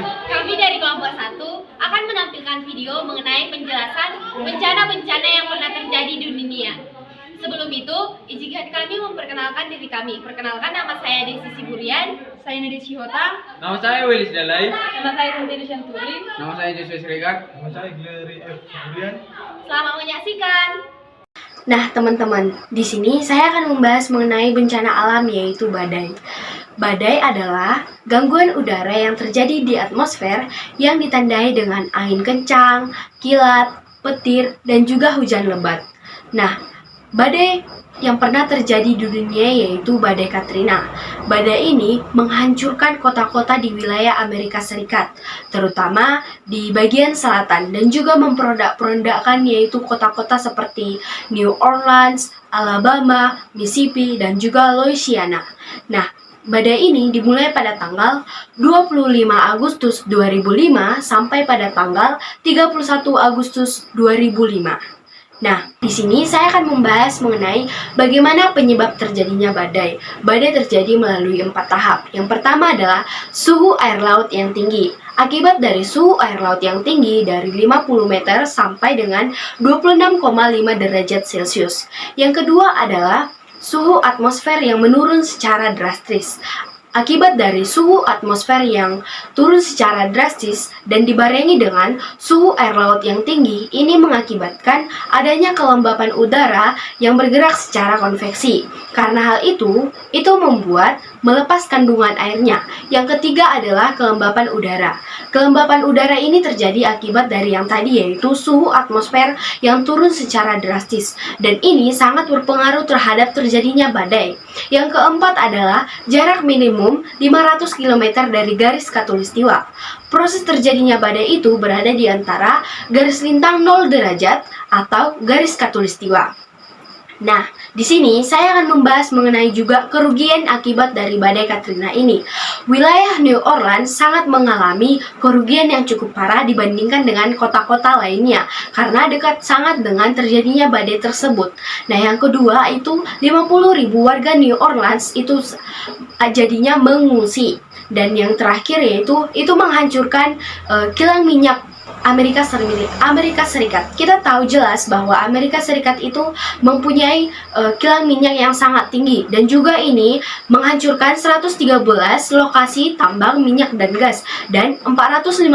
Kami dari kelompok 1 akan menampilkan video mengenai penjelasan bencana-bencana yang pernah terjadi di dunia. Sebelum itu, izinkan kami memperkenalkan diri kami. Perkenalkan, nama saya Desi Siburian. Saya Nedi Hota. Nama saya Willis Dalai. Nama saya Santini Shanturi. Nama saya Joshua Siregar. Nama saya Glery F. Julian. Selamat menyaksikan. Nah, teman-teman, di sini saya akan membahas mengenai bencana alam yaitu badai. Badai adalah gangguan udara yang terjadi di atmosfer yang ditandai dengan angin kencang, kilat, petir, dan juga hujan lebat. Nah, badai yang pernah terjadi di dunia yaitu badai Katrina. Badai ini menghancurkan kota-kota di wilayah Amerika Serikat, terutama di bagian selatan, dan juga memperondak-perondakkan yaitu kota-kota seperti New Orleans, Alabama, Mississippi, dan juga Louisiana. Nah, badai ini dimulai pada tanggal 25 Agustus 2005 sampai pada tanggal 31 Agustus 2005. Nah, di sini saya akan membahas mengenai bagaimana penyebab terjadinya badai. Badai terjadi melalui 4 tahap. Yang pertama adalah suhu air laut yang tinggi. Akibat dari suhu air laut yang tinggi dari 50 meter sampai dengan 26,5 derajat Celcius. Yang kedua adalah suhu atmosfer yang menurun secara drastis. Akibat dari suhu atmosfer yang turun secara drastis dan dibarengi dengan suhu air laut yang tinggi, ini mengakibatkan adanya kelembapan udara yang bergerak secara konveksi. Karena hal itu membuat melepas kandungan airnya. Yang ketiga adalah kelembapan udara. Kelembapan udara ini terjadi akibat dari yang tadi, yaitu suhu atmosfer yang turun secara drastis. Dan ini sangat berpengaruh terhadap terjadinya badai. Yang keempat adalah jarak minimum 500 km dari garis khatulistiwa. Proses terjadinya badai itu berada di antara garis lintang 0 derajat atau garis khatulistiwa. Nah, di sini saya akan membahas mengenai juga kerugian akibat dari badai Katrina ini. Wilayah New Orleans sangat mengalami kerugian yang cukup parah dibandingkan dengan kota-kota lainnya karena dekat sangat dengan terjadinya badai tersebut. Nah, yang kedua itu 50.000 warga New Orleans itu jadinya mengungsi. Dan yang terakhir yaitu menghancurkan kilang minyak Amerika Serikat. Kita tahu jelas bahwa Amerika Serikat itu mempunyai kilang minyak yang sangat tinggi dan juga ini menghancurkan 113 lokasi tambang minyak dan gas dan 457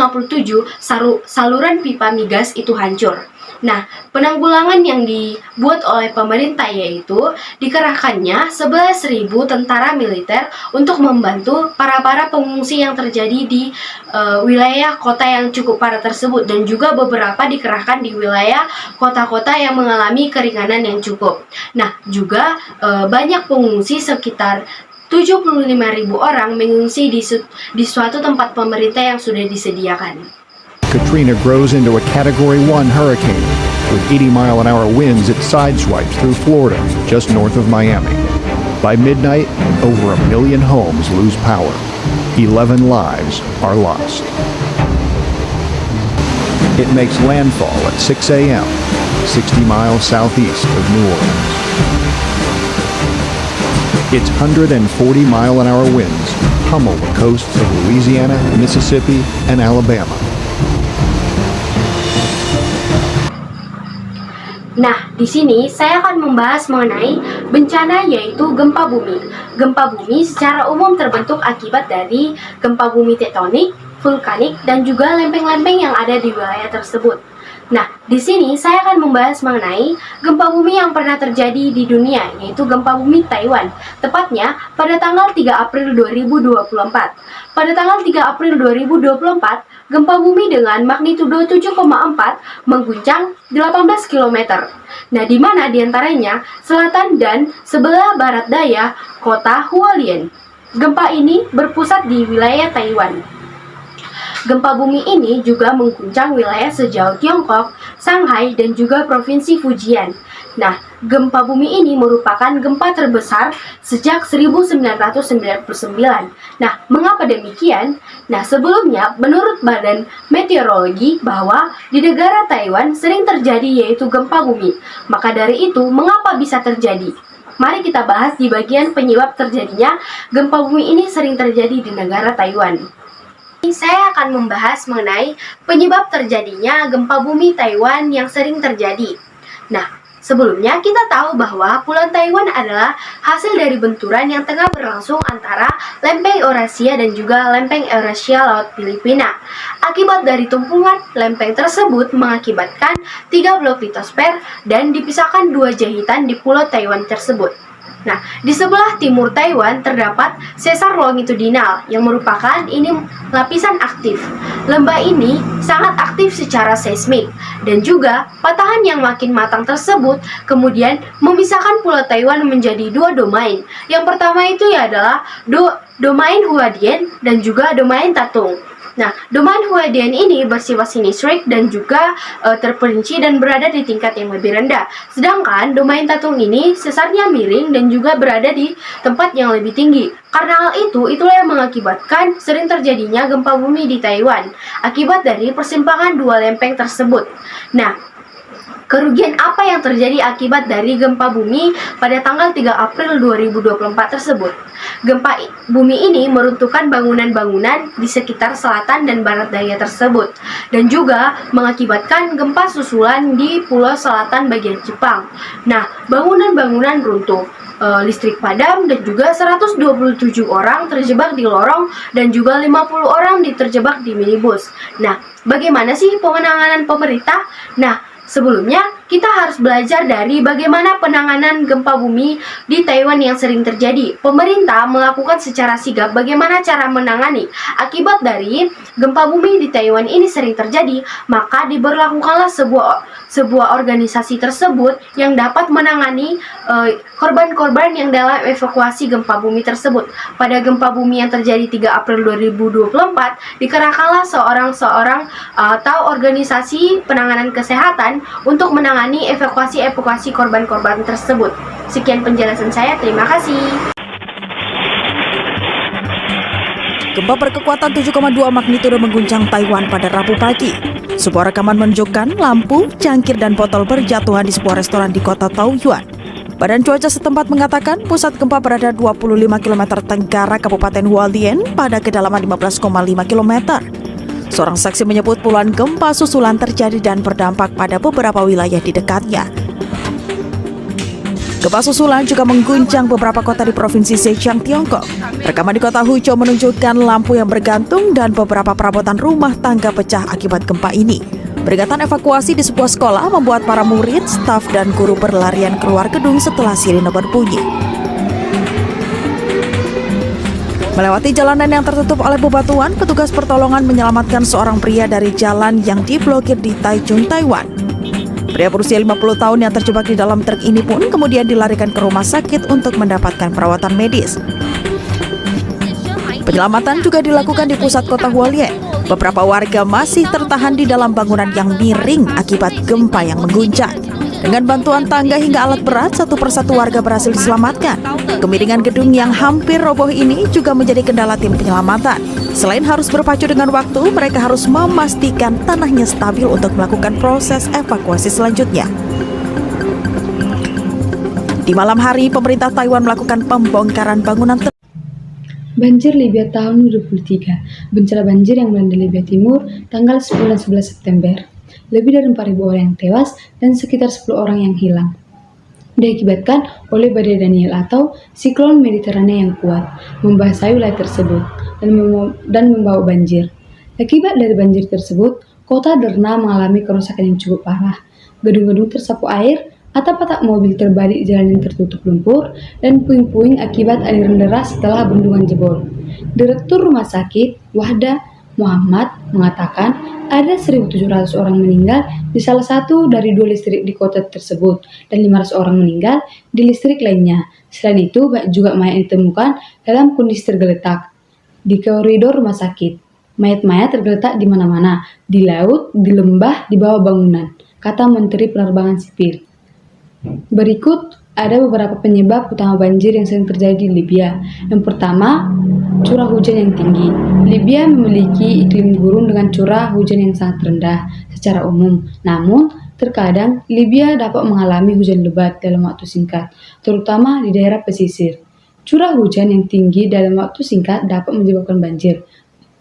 saluran pipa migas itu hancur. Nah, penanggulangan yang dibuat oleh pemerintah yaitu dikerahkannya 11.000 tentara militer untuk membantu para pengungsi yang terjadi di wilayah kota yang cukup parah tersebut dan juga beberapa dikerahkan di wilayah kota-kota yang mengalami keringanan yang cukup. Nah, juga banyak pengungsi sekitar 75.000 orang mengungsi di suatu tempat pemerintah yang sudah disediakan. Katrina grows into a Category 1 hurricane with 80-mile-an-hour winds it sideswipes through Florida, just north of Miami. By midnight, over 1 million homes lose power. 11 lives are lost. It makes landfall at 6 a.m., 60 miles southeast of New Orleans. Its 140-mile-an-hour winds pummel the coasts of Louisiana, Mississippi, and Alabama. Nah, di sini saya akan membahas mengenai bencana yaitu gempa bumi. Gempa bumi secara umum terbentuk akibat dari gempa bumi tektonik, vulkanik, dan juga lempeng-lempeng yang ada di wilayah tersebut. Nah, di sini saya akan membahas mengenai gempa bumi yang pernah terjadi di dunia, yaitu gempa bumi Taiwan, tepatnya pada tanggal 3 April 2024. Pada tanggal 3 April 2024, gempa bumi dengan magnitudo 7,4 mengguncang 18 km. Nah, di mana diantaranya selatan dan sebelah barat daya kota Hualien. Gempa ini berpusat di wilayah Taiwan. Gempa bumi ini juga mengguncang wilayah sejauh Tiongkok, Shanghai, dan juga Provinsi Fujian. Nah, gempa bumi ini merupakan gempa terbesar sejak 1999. Nah, mengapa demikian? Nah, sebelumnya menurut Badan Meteorologi bahwa di negara Taiwan sering terjadi yaitu gempa bumi. Maka dari itu, mengapa bisa terjadi? Mari kita bahas di bagian penyebab terjadinya gempa bumi ini sering terjadi di negara Taiwan. Saya akan membahas mengenai penyebab terjadinya gempa bumi Taiwan yang sering terjadi. Nah, sebelumnya kita tahu bahwa Pulau Taiwan adalah hasil dari benturan yang tengah berlangsung antara lempeng Eurasia dan juga lempeng Eurasia Laut Filipina. Akibat dari tumpukan lempeng tersebut mengakibatkan 3 blok litosfer dan dipisahkan 2 jahitan di Pulau Taiwan tersebut. Nah, di sebelah timur Taiwan terdapat sesar longitudinal yang merupakan ini lapisan aktif. Lembah ini sangat aktif secara seismik dan juga patahan yang makin matang tersebut kemudian memisahkan Pulau Taiwan menjadi 2 domain. Yang pertama itu adalah domain Hualien dan juga domain Tatung. Nah, domain Hualien ini bersifat simetrik dan juga terperinci dan berada di tingkat yang lebih rendah. Sedangkan domain Tatung ini sesarnya miring dan juga berada di tempat yang lebih tinggi. Karena hal itu, itulah yang mengakibatkan sering terjadinya gempa bumi di Taiwan akibat dari persimpangan 2 lempeng tersebut. Nah, kerugian apa yang terjadi akibat dari gempa bumi pada tanggal 3 April 2024 tersebut? Gempa bumi ini meruntuhkan bangunan-bangunan di sekitar selatan dan barat daya tersebut dan juga mengakibatkan gempa susulan di pulau selatan bagian Jepang. Nah, bangunan-bangunan runtuh, listrik padam dan juga 127 orang terjebak di lorong dan juga 50 orang terjebak di minibus. Nah, bagaimana sih penanganan pemerintah? Nah, sebelumnya, kita harus belajar dari bagaimana penanganan gempa bumi di Taiwan yang sering terjadi. Pemerintah melakukan secara sigap bagaimana cara menangani. Akibat dari gempa bumi di Taiwan ini sering terjadi, maka diberlakukanlah sebuah organisasi tersebut yang dapat menangani korban-korban yang dalam evakuasi gempa bumi tersebut. Pada gempa bumi yang terjadi 3 April 2024, dikerahkanlah seorang atau organisasi penanganan kesehatan untuk menangani evakuasi korban-korban tersebut. Sekian penjelasan saya, terima kasih. Gempa berkekuatan 7,2 magnitudo mengguncang Taiwan pada Rabu pagi. Sebuah rekaman menunjukkan lampu, cangkir, dan botol berjatuhan di sebuah restoran di kota Taoyuan. Badan cuaca setempat mengatakan pusat gempa berada 25 km tenggara Kabupaten Hualien pada kedalaman 15,5 km. Seorang saksi menyebut puluhan gempa susulan terjadi dan berdampak pada beberapa wilayah di dekatnya. Gempa susulan juga mengguncang beberapa kota di Provinsi Zhejiang, Tiongkok. Rekaman di kota Huzhou menunjukkan lampu yang bergantung dan beberapa perabotan rumah tangga pecah akibat gempa ini. Peringatan evakuasi di sebuah sekolah membuat para murid, staf, dan guru berlarian keluar gedung setelah sirine berbunyi. Melewati jalanan yang tertutup oleh bebatuan, petugas pertolongan menyelamatkan seorang pria dari jalan yang diblokir di Taichung, Taiwan. Pria berusia 50 tahun yang terjebak di dalam truk ini pun kemudian dilarikan ke rumah sakit untuk mendapatkan perawatan medis. Penyelamatan juga dilakukan di pusat kota Hualien. Beberapa warga masih tertahan di dalam bangunan yang miring akibat gempa yang mengguncang. Dengan bantuan tangga hingga alat berat, satu persatu warga berhasil diselamatkan. Kemiringan gedung yang hampir roboh ini juga menjadi kendala tim penyelamatan. Selain harus berpacu dengan waktu, mereka harus memastikan tanahnya stabil untuk melakukan proses evakuasi selanjutnya. Di malam hari, pemerintah Taiwan melakukan pembongkaran bangunan. Banjir Libya tahun 2023. Bencana banjir yang melanda Libya Timur tanggal 10 dan 11 September. Lebih dari 4.000 orang yang tewas dan sekitar 10 orang yang hilang. Diakibatkan oleh badai Daniel atau siklon Mediterania yang kuat, membasahi wilayah tersebut dan membawa banjir. Akibat dari banjir tersebut, kota Derna mengalami kerusakan yang cukup parah. Gedung-gedung tersapu air, atap-atap mobil terbalik, jalan yang tertutup lumpur, dan puing-puing akibat aliran deras setelah bendungan jebol. Direktur Rumah Sakit Wahda Muhammad mengatakan ada 1.700 orang meninggal di salah satu dari 2 listrik di kota tersebut dan 500 orang meninggal di listrik lainnya. Selain itu, juga mayat ditemukan dalam kondisi tergeletak di koridor rumah sakit. Mayat-mayat tergeletak di mana-mana, di laut, di lembah, di bawah bangunan, kata Menteri Penerbangan Sipil. Berikut ada beberapa penyebab utama banjir yang sering terjadi di Libya. Yang pertama, curah hujan yang tinggi. Libya memiliki iklim gurun dengan curah hujan yang sangat rendah secara umum. Namun, terkadang Libya dapat mengalami hujan lebat dalam waktu singkat, terutama di daerah pesisir. Curah hujan yang tinggi dalam waktu singkat dapat menyebabkan banjir.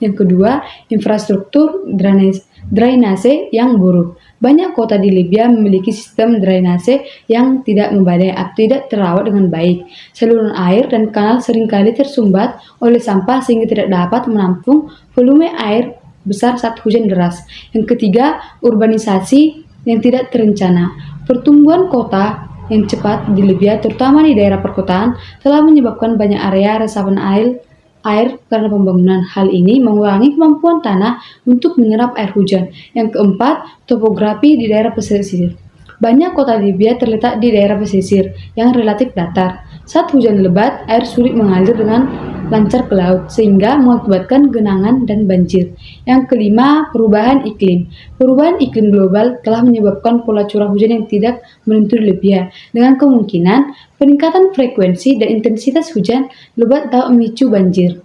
Yang kedua, infrastruktur drainase yang buruk. Banyak kota di Libya memiliki sistem drainase yang tidak memadai atau tidak terawat dengan baik. Saluran air dan kanal seringkali tersumbat oleh sampah sehingga tidak dapat menampung volume air besar saat hujan deras. Yang ketiga, urbanisasi yang tidak terencana. Pertumbuhan kota yang cepat di Libya, terutama di daerah perkotaan, telah menyebabkan banyak area resapan air karena pembangunan. Hal ini mengurangi kemampuan tanah untuk menyerap air hujan. Yang keempat, topografi di daerah pesisir. Banyak kota Libya terletak di daerah pesisir yang relatif datar. Saat hujan lebat, air sulit mengalir dengan lancar ke laut, sehingga mengakibatkan genangan dan banjir. Yang kelima, perubahan iklim. Perubahan iklim global telah menyebabkan pola curah hujan yang tidak menentu di Libya, dengan kemungkinan peningkatan frekuensi dan intensitas hujan lebat dapat memicu banjir.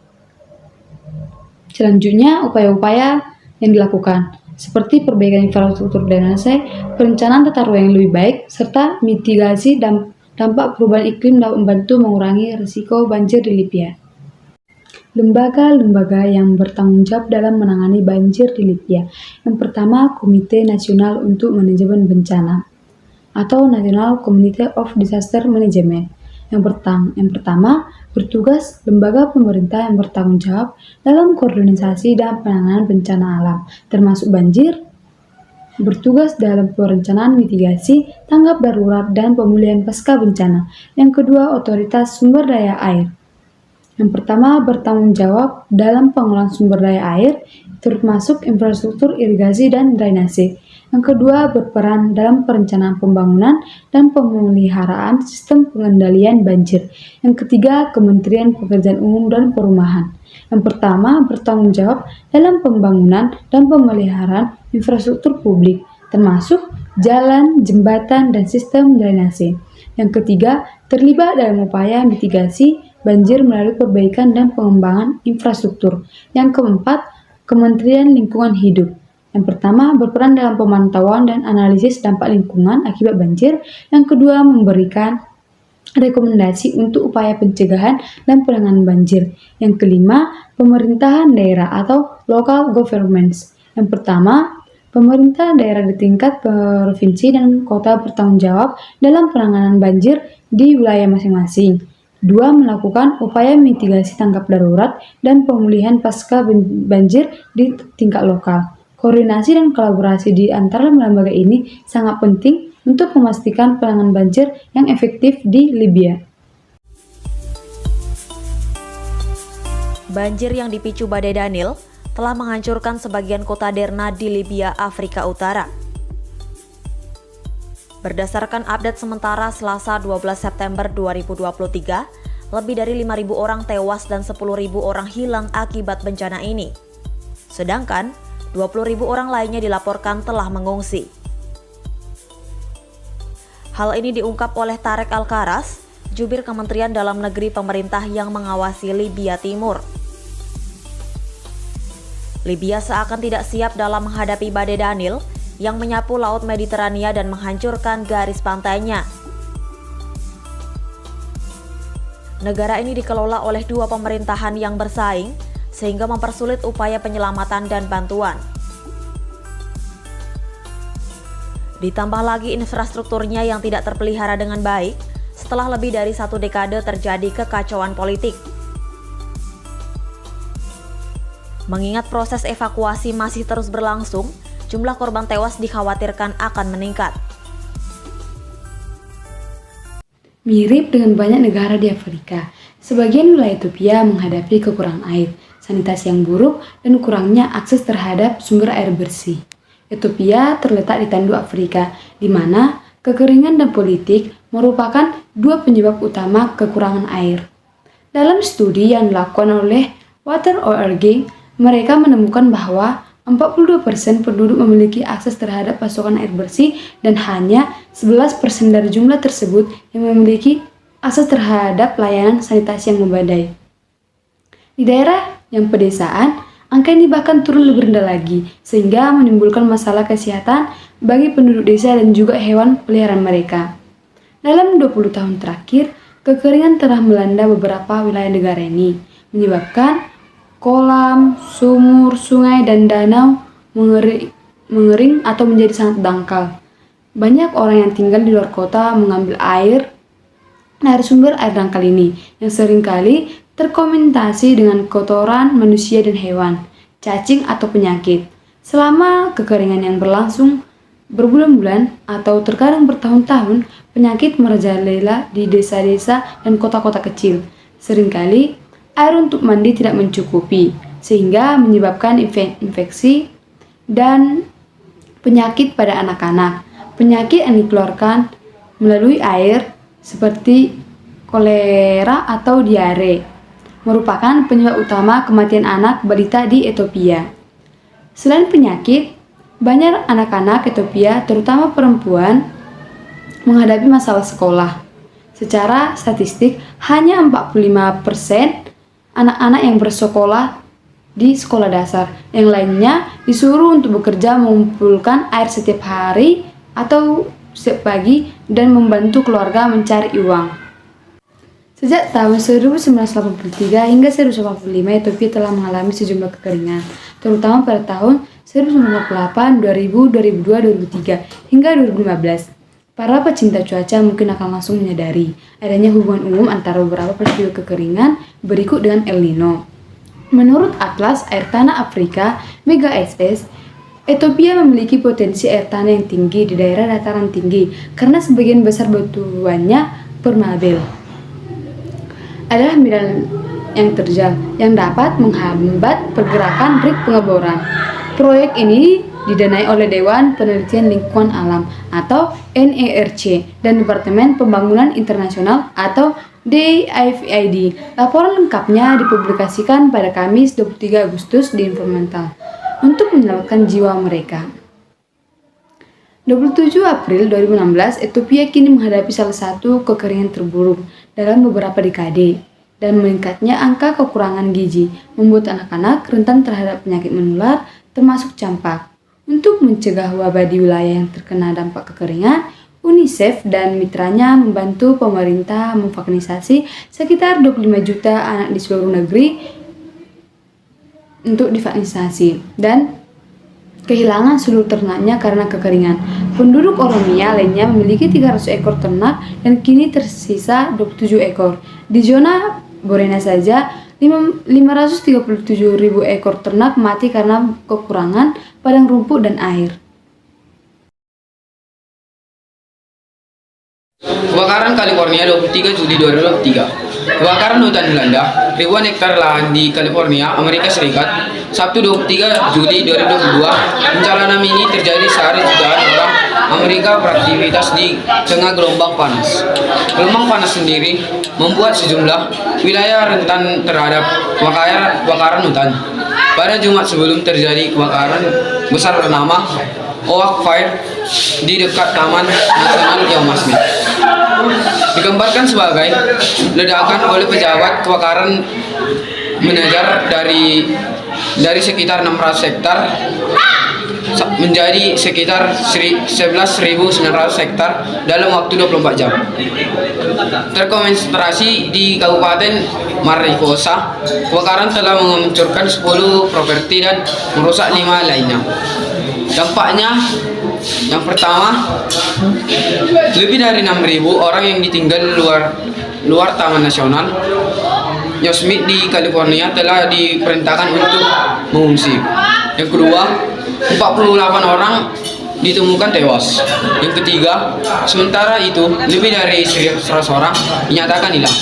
Selanjutnya, upaya-upaya yang dilakukan, seperti perbaikan infrastruktur drainase, perencanaan tata ruang yang lebih baik, serta mitigasi dampak perubahan iklim dapat membantu mengurangi risiko banjir di Libya. Lembaga-lembaga yang bertanggung jawab dalam menangani banjir di Libya. Yang pertama, Komite Nasional untuk Manajemen Bencana atau National Committee of Disaster Management. Yang pertama, bertugas lembaga pemerintah yang bertanggung jawab dalam koordinasi dan penanganan bencana alam, termasuk banjir, bertugas dalam perencanaan mitigasi, tanggap darurat, dan pemulihan pasca bencana. Yang kedua, Otoritas Sumber Daya Air. Yang pertama, bertanggung jawab dalam pengelolaan sumber daya air, termasuk infrastruktur irigasi dan drainase. Yang kedua, berperan dalam perencanaan pembangunan dan pemeliharaan sistem pengendalian banjir. Yang ketiga, Kementerian Pekerjaan Umum dan Perumahan. Yang pertama, bertanggung jawab dalam pembangunan dan pemeliharaan infrastruktur publik, termasuk jalan, jembatan, dan sistem drainase. Yang ketiga, terlibat dalam upaya mitigasi banjir melalui perbaikan dan pengembangan infrastruktur. Yang keempat, Kementerian Lingkungan Hidup. Yang pertama, berperan dalam pemantauan dan analisis dampak lingkungan akibat banjir. Yang kedua, memberikan rekomendasi untuk upaya pencegahan dan penanganan banjir. Yang kelima, pemerintahan daerah atau local governments. Yang pertama, pemerintah daerah di tingkat provinsi dan kota bertanggung jawab dalam penanganan banjir di wilayah masing-masing. 2. Melakukan upaya mitigasi tanggap darurat dan pemulihan pasca banjir di tingkat lokal. Koordinasi dan kolaborasi di antara lembaga ini sangat penting untuk memastikan penanganan banjir yang efektif di Libya. Banjir yang dipicu badai Daniel telah menghancurkan sebagian kota Derna di Libya, Afrika Utara. Berdasarkan update sementara Selasa 12 September 2023, lebih dari 5.000 orang tewas dan 10.000 orang hilang akibat bencana ini. Sedangkan 20.000 orang lainnya dilaporkan telah mengungsi. Hal ini diungkap oleh Tarek Al-Karas, jubir Kementerian Dalam Negeri pemerintah yang mengawasi Libya Timur. Libya seakan tidak siap dalam menghadapi badai Daniel yang menyapu Laut Mediterania dan menghancurkan garis pantainya. Negara ini dikelola oleh dua pemerintahan yang bersaing, sehingga mempersulit upaya penyelamatan dan bantuan. Ditambah lagi infrastrukturnya yang tidak terpelihara dengan baik, setelah lebih dari 1 dekade terjadi kekacauan politik. Mengingat proses evakuasi masih terus berlangsung, jumlah korban tewas dikhawatirkan akan meningkat. Mirip dengan banyak negara di Afrika, sebagian wilayah Ethiopia menghadapi kekurangan air, sanitasi yang buruk, dan kurangnya akses terhadap sumber air bersih. Ethiopia terletak di tanduk Afrika, di mana kekeringan dan politik merupakan dua penyebab utama kekurangan air. Dalam studi yang dilakukan oleh Water.org, mereka menemukan bahwa 42% penduduk memiliki akses terhadap pasokan air bersih dan hanya 11% dari jumlah tersebut yang memiliki akses terhadap layanan sanitasi yang memadai. Di daerah yang pedesaan, angka ini bahkan turun lebih rendah lagi, sehingga menimbulkan masalah kesehatan bagi penduduk desa dan juga hewan peliharaan mereka. Dalam 20 tahun terakhir, kekeringan telah melanda beberapa wilayah negara ini, menyebabkan kolam, sumur, sungai, dan danau mengering atau menjadi sangat dangkal. Banyak orang yang tinggal di luar kota mengambil air sumber air dangkal ini, yang seringkali terkontaminasi dengan kotoran manusia dan hewan, cacing atau penyakit. Selama kekeringan yang berlangsung berbulan-bulan atau terkadang bertahun-tahun, penyakit merajalela di desa-desa dan kota-kota kecil. Seringkali air untuk mandi tidak mencukupi, sehingga menyebabkan infeksi dan penyakit pada anak-anak. Penyakit yang dikeluarkan melalui air seperti kolera atau diare merupakan penyebab utama kematian anak balita di Ethiopia. Selain penyakit, banyak anak-anak Ethiopia, terutama perempuan, menghadapi masalah sekolah. Secara statistik, hanya 45% anak-anak yang bersekolah di sekolah dasar. Yang lainnya disuruh untuk bekerja mengumpulkan air setiap hari atau setiap pagi dan membantu keluarga mencari uang. Sejak tahun 1983 hingga 1985, Ethiopia telah mengalami sejumlah kekeringan, terutama pada tahun 1998, 2000, 2002, 2003, hingga 2015. Para pecinta cuaca mungkin akan langsung menyadari adanya hubungan umum antara beberapa peristiwa kekeringan berikut dengan El Nino. Menurut Atlas Air Tanah Afrika, Mega SS, Ethiopia memiliki potensi air tanah yang tinggi di daerah dataran tinggi karena sebagian besar batuannya permeabel. Adalah mineral yang terjal yang dapat menghambat pergerakan rig pengeboran. Proyek ini didanai oleh Dewan Penelitian Lingkungan Alam atau NERC dan Departemen Pembangunan Internasional atau DFID. Laporan lengkapnya dipublikasikan pada Kamis 23 Agustus di Environmental untuk menyelamatkan jiwa mereka. 27 April 2016, Ethiopia kini menghadapi salah satu kekeringan terburuk dalam beberapa dekade, dan meningkatnya angka kekurangan gizi membuat anak-anak rentan terhadap penyakit menular termasuk campak. Untuk mencegah wabah di wilayah yang terkena dampak kekeringan, UNICEF dan mitranya membantu pemerintah memvaksinasi sekitar 25 juta anak di seluruh negeri untuk divaksinasi dan kehilangan seluruh ternaknya karena kekeringan. Penduduk Oromia lainnya memiliki 300 ekor ternak dan kini tersisa 27 ekor. Di zona Borena saja 537.000 ekor ternak mati karena kekurangan padang rumput dan air. Kebakaran California 23 Juli 2023. Kebakaran hutan Belanda, ribuan hektar lahan di California, Amerika Serikat, Sabtu 23 Juli 2022. Bencana ini terjadi sehari jutaan orang Amerika beraktivitas di tengah gelombang panas. Gelombang panas sendiri membuat sejumlah wilayah rentan terhadap kebakaran hutan. Pada Jumat sebelum terjadi kebakaran besar bernama Oak Fire di dekat Taman Nasional Yosemite, digambarkan sebagai ledakan oleh pejabat kebakaran menajar dari sekitar 600 hektar menjadi sekitar 11.900 hektar dalam waktu 24 jam. Terkonsentrasi di Kabupaten Mariposa, kebakaran telah menghancurkan 10 properti dan merusak 5 lainnya. Dampaknya, yang pertama, lebih dari 6.000 orang yang ditinggal luar Taman Nasional Yosemite di California telah diperintahkan untuk mengungsi. Yang kedua, 48 orang ditemukan tewas. Yang ketiga, sementara itu lebih dari 100 orang dinyatakan hilang.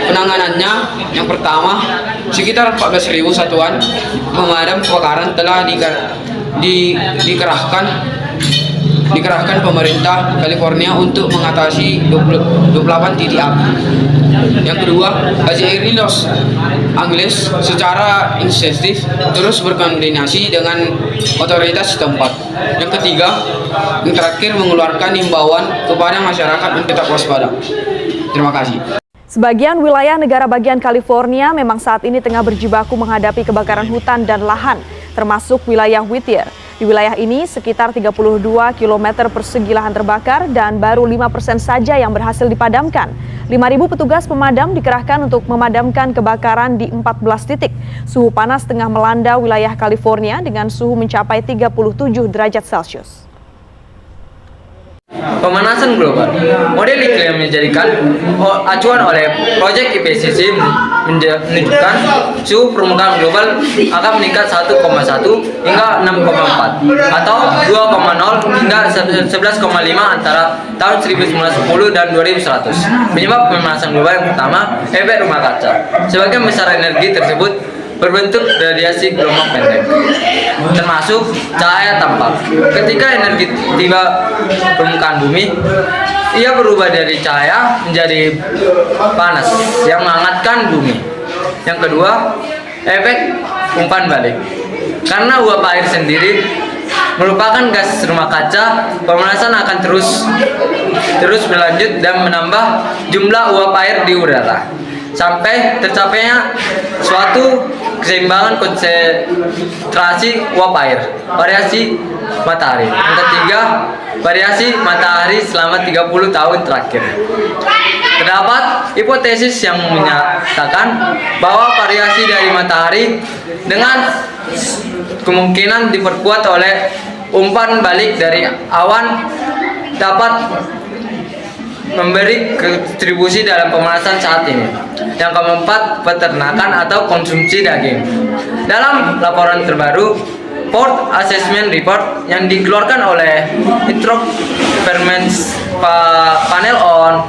Penanganannya, yang pertama, sekitar 14.000 satuan pemadam kebakaran telah dikerahkan pemerintah California untuk mengatasi 28 titik api. Yang kedua, KJRI Los Angeles secara intensif terus berkoordinasi dengan otoritas setempat. Yang ketiga, yang terakhir mengeluarkan himbauan kepada masyarakat untuk tetap waspada. Terima kasih. Sebagian wilayah negara bagian California memang saat ini tengah berjibaku menghadapi kebakaran hutan dan lahan, termasuk wilayah Whittier. Di wilayah ini sekitar 32 km persegi lahan terbakar dan baru 5% saja yang berhasil dipadamkan. 5.000 petugas pemadam dikerahkan untuk memadamkan kebakaran di 14 titik. Suhu panas tengah melanda wilayah California dengan suhu mencapai 37 derajat Celcius. Pemanasan global, model iklim yang dijadikan acuan oleh proyek IPCC menunjukkan suhu permukaan global akan meningkat 1,1 hingga 6,4 atau 2,0 hingga 11,5 antara tahun 1910 dan 2100. Penyebab pemanasan global yang pertama, efek rumah kaca. Sebagian besar energi tersebut berbentuk radiasi gelombang pendek, termasuk cahaya tampak. Ketika energi tiba permukaan bumi, ia berubah dari cahaya menjadi panas yang menghangatkan bumi. Yang kedua, efek umpan balik. Karena uap air sendiri merupakan gas rumah kaca, pemanasan akan terus berlanjut dan menambah jumlah uap air di udara sampai tercapainya suatu keseimbangan konsentrasi uap air. Variasi matahari. Yang ketiga, variasi matahari selama 30 tahun terakhir. Terdapat hipotesis yang menyatakan bahwa variasi dari matahari dengan kemungkinan diperkuat oleh umpan balik dari awan dapat memberi kontribusi dalam pemanasan saat ini. Yang keempat, peternakan atau konsumsi daging. Dalam laporan terbaru Port Assessment Report yang dikeluarkan oleh Intergovernmental Panel on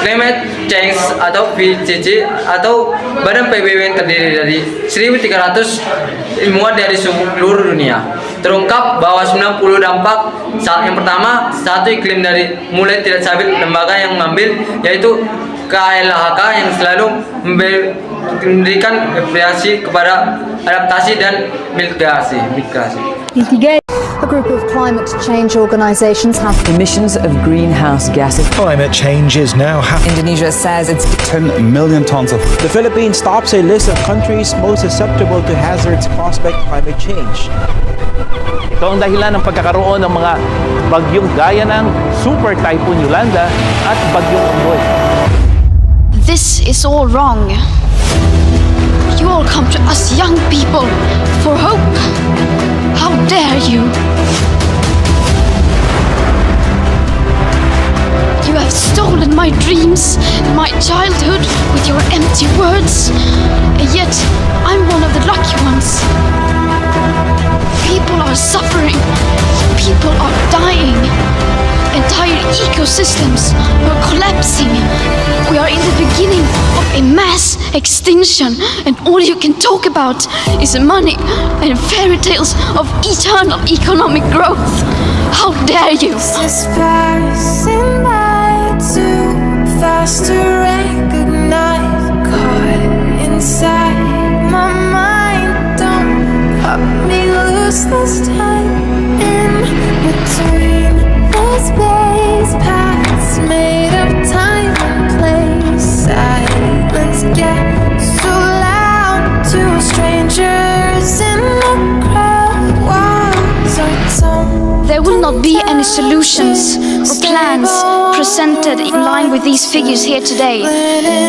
Climate Change atau PCC atau Badan PBB yang terdiri dari 1.300 ilmuwan dari seluruh dunia, terungkap bahwa 90 dampak. Yang pertama, satu iklim dari mulai tidak stabil lembaga yang mengambil, yaitu KLHK yang selalu memberikan reaksi kepada adaptasi dan mitigasi. A group of climate change organizations have emissions of greenhouse gases. Climate change is now happening. Indonesia says it's 10 million tons of. The Philippines tops a list of countries most susceptible to hazards caused by climate change. Ito ang dahilan ng pagkakaroon ng mga bagyong gaya ng Super Typhoon Yolanda at Bagyong Ondoy. This is all wrong. You all come to us young people for hope. How dare you? You have stolen my dreams and my childhood with your empty words, and yet I'm one of the lucky ones. People are suffering. People are dying. Entire ecosystems are collapsing. We are in the beginning of a mass extinction, and all you can talk about is money and fairy tales of eternal economic growth. How dare you? This is passing by too fast to recognize. Caught inside my mind, don't cut me loose this time. In between the space paths made of time and place, silence gets so loud to strangers in the crowd. Walls are torn. There will not be any solutions or plans presented in line with these figures here today,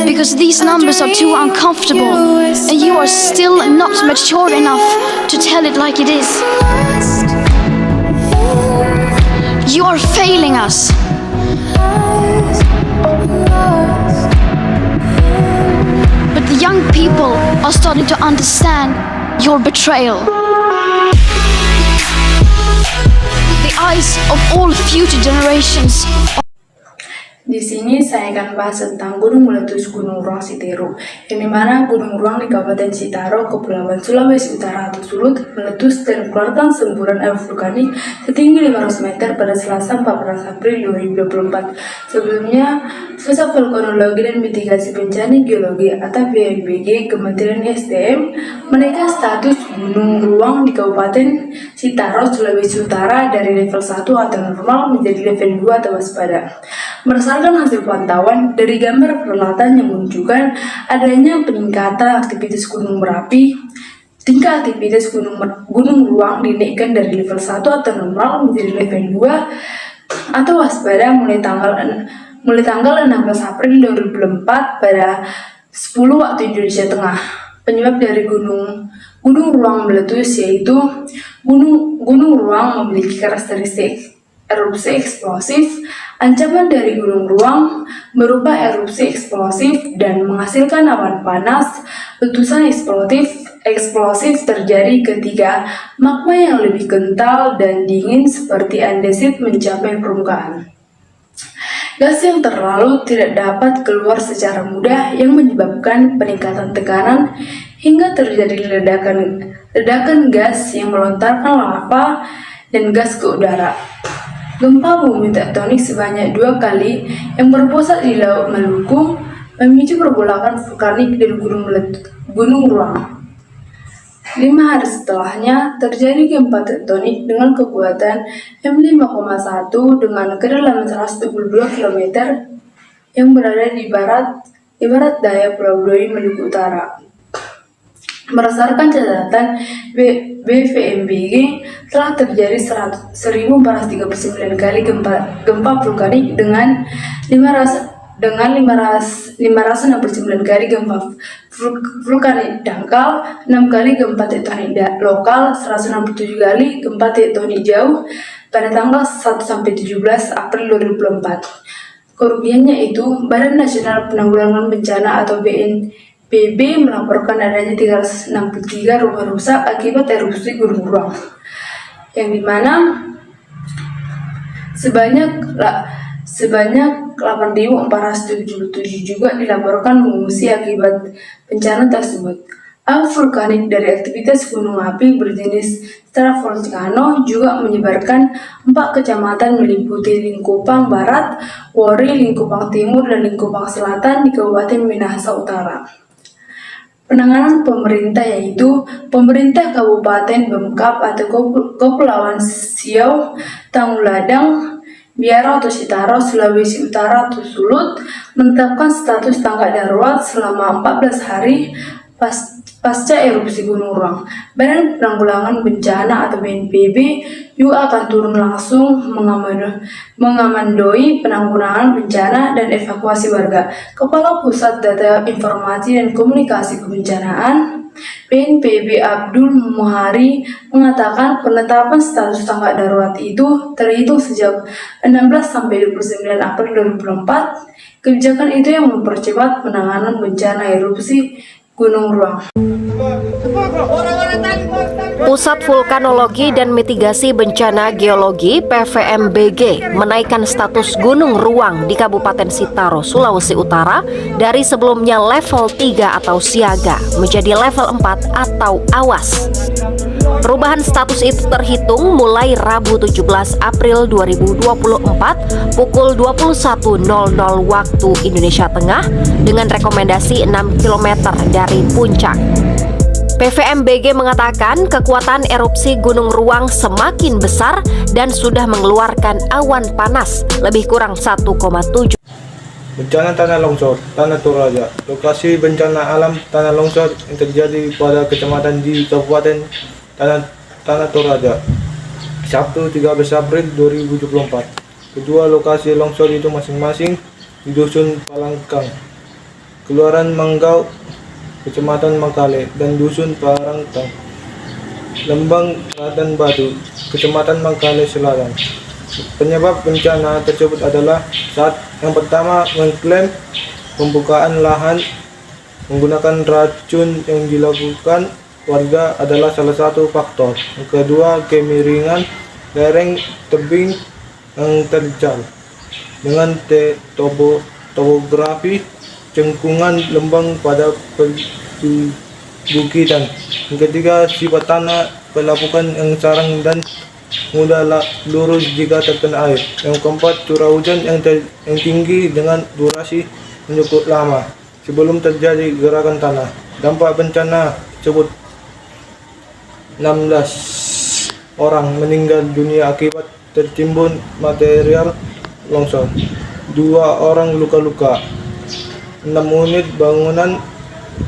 because these numbers are too uncomfortable, and you are still not mature enough to tell it like it is. You are failing us. But the young people are starting to understand your betrayal. The eyes of all future generations. Di sini saya akan bahas tentang gunung meletus Gunung Ruang Siteru, yang dimana Gunung Ruang di Kabupaten Sitaro, Kepulauan Sulawesi Utara atau Sulut meletus dan mengeluarkan semburan abu vulkanik setinggi 500 meter pada Selasa 14 April 2024. Sebelumnya, Pusat Vulkanologi dan Mitigasi Bencana Geologi atau BMBG Kementerian SDM menaikkan status Gunung Ruang di Kabupaten Sitaro, Sulawesi Utara dari level 1 atau normal menjadi level 2 atau waspada. Berdasarkan hasil pantauan dari gambar peralatan yang menunjukkan adanya peningkatan aktivitas gunung berapi tingkat aktivitas gunung ruang dinaikkan dari level 1 atau normal menjadi level 2 atau waspada mulai tanggal 16 April 2004 pada 10 waktu Indonesia Tengah. Penyebab dari gunung ruang meletus yaitu gunung ruang memiliki karakteristik erupsi eksplosif. Ancaman dari gunung ruang berupa erupsi eksplosif dan menghasilkan awan panas. Letusan eksplosif terjadi ketika magma yang lebih kental dan dingin seperti andesit mencapai permukaan. Gas yang terlalu tidak dapat keluar secara mudah yang menyebabkan peningkatan tekanan hingga terjadi ledakan gas yang melontarkan lava dan gas ke udara. Gempa bumi tektonik sebanyak 2 kali yang berpusat di Laut Maluku memicu pergolakan vulkanik dan gunung ruang. 5 hari setelahnya terjadi gempa tektonik dengan kekuatan M5,1 dengan kedalaman 122 km yang berada di barat daya Pulau Doi, Maluku Utara. Berdasarkan catatan BVMBG, telah terjadi 1.439 kali gempa vulkanik dengan 569 kali gempa vulkanik dangkal, 6 kali gempa tektonik lokal, 167 kali gempa tektonik jauh pada tanggal 1-17 April 2024. Kerugiannya itu, Badan Nasional Penanggulangan Bencana atau BNPB melaporkan adanya 363 rumah rusak akibat erupsi gunung ruang, yang dimana sebanyak 8.477 juga dilaporkan mengungsi akibat bencana tersebut. Abu vulkanik dari aktivitas gunung api berjenis stratovolcano juga menyebarkan 4 kecamatan meliputi Lingkupang Barat, Wori, Lingkupang Timur, dan Lingkupang Selatan di Kabupaten Minahasa Utara. Penanganan pemerintah yaitu pemerintah Kabupaten Bemkap atau Kepulauan Siau, Tagulandang, Biaro atau Sitaro, Sulawesi Utara atau Sulut menetapkan status tanggap darurat selama 14 hari pasca erupsi gunung ruang. Badan Penanggulangan Bencana atau BNPB juga akan turun langsung mengamandoi penanggulangan bencana dan evakuasi warga. Kepala Pusat Data Informasi dan Komunikasi Kebencanaan BNPB Abdul Muhari mengatakan penetapan status tanggap darurat itu terhitung sejak 16-29 April 2024. Kebijakan itu yang mempercepat penanganan bencana erupsi gunung ruang. Pusat Vulkanologi dan Mitigasi Bencana Geologi (PVMBG) menaikkan status gunung ruang di Kabupaten Sitaro, Sulawesi Utara dari sebelumnya level 3 atau siaga menjadi level 4 atau awas. Perubahan status itu terhitung mulai Rabu 17 April 2024 pukul 21.00 waktu Indonesia Tengah dengan rekomendasi 6 km dari puncak. PVMBG mengatakan kekuatan erupsi gunung ruang semakin besar dan sudah mengeluarkan awan panas lebih kurang 1,7. Bencana tanah longsor, Tanah Toraja. Lokasi bencana alam tanah longsor yang terjadi pada kecamatan di Kabupaten Tanah Toraja, Sabtu 13 April 2024. Kedua lokasi longsor itu masing-masing di Dusun Palangkang, Kelurahan Manggau, Kecamatan Makale, dan Dusun Parangtang, Lembang Radan Batu, Kecamatan Makale Selatan. Penyebab bencana tersebut adalah yang pertama mengklaim pembukaan lahan menggunakan racun yang dilakukan warga adalah salah satu faktor. Yang kedua, kemiringan lereng tebing yang terjal dengan topografi cengkungan lembang pada perbukitan. Yang ketiga, sifat tanah pelapukan yang sarang dan mudah lurus jika terkena air. Yang keempat, curah hujan yang tinggi dengan durasi yang cukup lama sebelum terjadi gerakan tanah. Dampak bencana tersebut 16 orang meninggal dunia akibat tertimbun material longsor, 2 orang luka-luka, 6 unit bangunan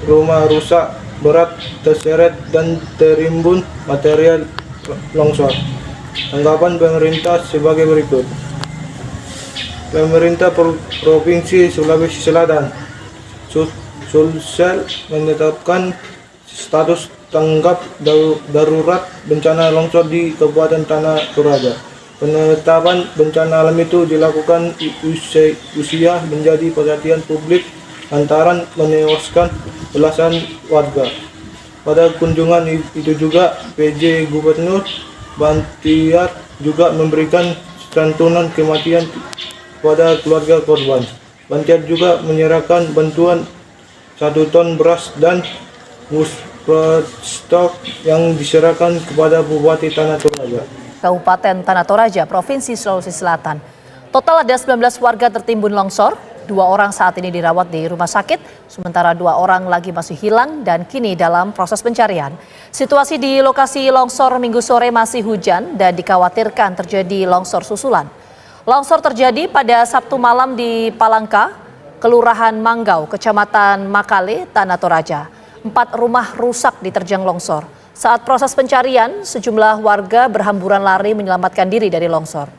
rumah rusak berat terseret dan terimbun material longsor. Tanggapan pemerintah sebagai berikut. Pemerintah Provinsi Sulawesi Selatan Sulsel menetapkan status tanggap darurat bencana longsor di Kabupaten Tanah Toraja. Penetapan bencana alam itu dilakukan usia menjadi perhatian publik lantaran menewaskan belasan warga. Pada kunjungan itu juga PJ Gubernur Bantiar juga memberikan santunan kematian kepada keluarga korban. Bantiar juga menyerahkan bantuan 1 ton beras dan musprastok yang diserahkan kepada Bupati Tanah Toraja. Kabupaten Tanah Toraja, Provinsi Sulawesi Selatan. Total ada 19 warga tertimbun longsor, 2 orang saat ini dirawat di rumah sakit, sementara 2 orang lagi masih hilang dan kini dalam proses pencarian. Situasi di lokasi longsor Minggu sore masih hujan dan dikhawatirkan terjadi longsor susulan. Longsor terjadi pada Sabtu malam di Palangka, Kelurahan Manggau, Kecamatan Makale, Tanah Toraja. 4 rumah rusak diterjang longsor. Saat proses pencarian, sejumlah warga berhamburan lari menyelamatkan diri dari longsor.